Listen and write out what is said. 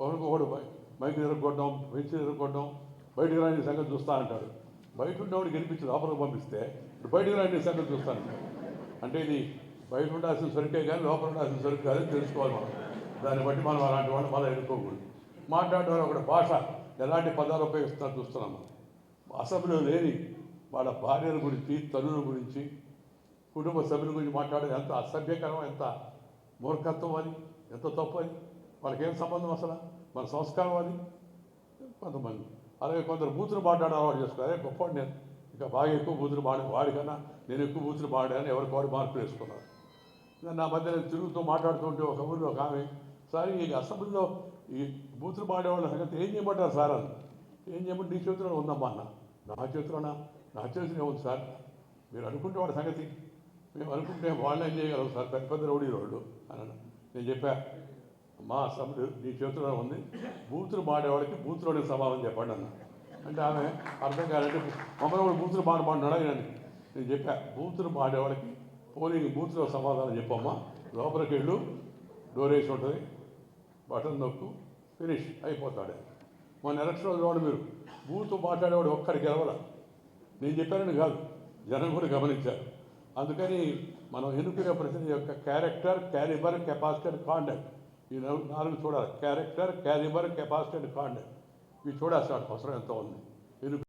ఒకడు మైకి ఎరగొట్టడం బెంచ్ ఎరగొట్టడం బయటకు రాని సంగతి చూస్తా అంటాడు. బయట ఉండేవాడు గెలిపించి లోపలికి పంపిస్తే ఇప్పుడు బయటకు రాని సంగతి చూస్తాను. అంటే ఇది బయట ఉండాల్సిన సరుకే కానీ లోపల ఉండాల్సిన సరుకు కాదని తెలుసుకోవాలి మనం. దాన్ని బట్టి మనం అలాంటి వాళ్ళు మళ్ళీ ఎన్నుకోకూడదు. మాట్లాడడం ఒక భాష ఎలాంటి పదాలు ఉపయోగిస్తున్నా చూస్తున్నాం. అసెంబ్లీలో లేని వాళ్ళ భార్యల గురించి, తల్లుల గురించి, కుటుంబ సభ్యుల గురించి మాట్లాడేది ఎంత అసభ్యకరం, ఎంత మూర్ఖత్వం అది, ఎంత తప్పు అది. వాళ్ళకేం సంబంధం అసలు? మన సంస్కారం అది. కొంతమంది అలాగే కొందరు బూతులు మాట్లాడే అలవాటు చేసుకోవాలి. అదే గొప్ప నేను ఇంకా బాగా ఎక్కువ బూతులు వాడికన్నా నేను ఎక్కువ బూతులు మాడాను, ఎవరికి వాడు మార్పులు వేసుకున్నారు. నా మధ్య నేను తిరుగుతూ మాట్లాడుతుంటే ఒక ఊరిలో ఒక ఆమె, సార్ ఈ అసెంబ్లీలో ఈ బూతులు మాడేవాళ్ళ సంగతి ఏం చేయమంటారు సార్ అని. ఏం చేయమంటే నీ చేతిలో ఉందమ్మా అన్న. నా చేతిలోనా? నా చేతిలో ఉంది సార్. మీరు అనుకుంటే వాడి సంగతి, మేము అనుకుంటే వాళ్ళు ఏం చేయగలరు సార్, పెద్ద పెద్ద రౌడీ రోడ్డు అని నేను చెప్పా. మా అసెంబ్లీ నీ చేతిలో ఉంది, బూతులు మాడేవాడికి బూతులోనే సమాధానం చెప్పండి అన్న. అంటే ఆమె అర్థం కాదంటే మమ్మల్ని కూడా బూతులు మాడమన్నాడా నేను చెప్పా. బూతులు మాడేవాడికి పోలింగ్ బూత్లో సమాధానం చెప్పమ్మా, లోపలికి వెళ్ళు, డోర్ వేసి ఉంటుంది, బటన్ నొక్కు, ఫినిష్ అయిపోతాడు. మన ఎలక్షన్లో మీరు బూత్ మాట్లాడేవాడు ఒక్కడికి గెలవాల. నేను చెప్పానని కాదు, జనం కూడా గమనించారు. అందుకని మనం ఎన్నుకునే ప్రతినిధి యొక్క character, calibre, capacity and conduct, ఈ 4 చూడాలి. Character, calibre, capacity and conduct, ఇవి చూడాల్సిన అవసరం ఎంత ఉంది.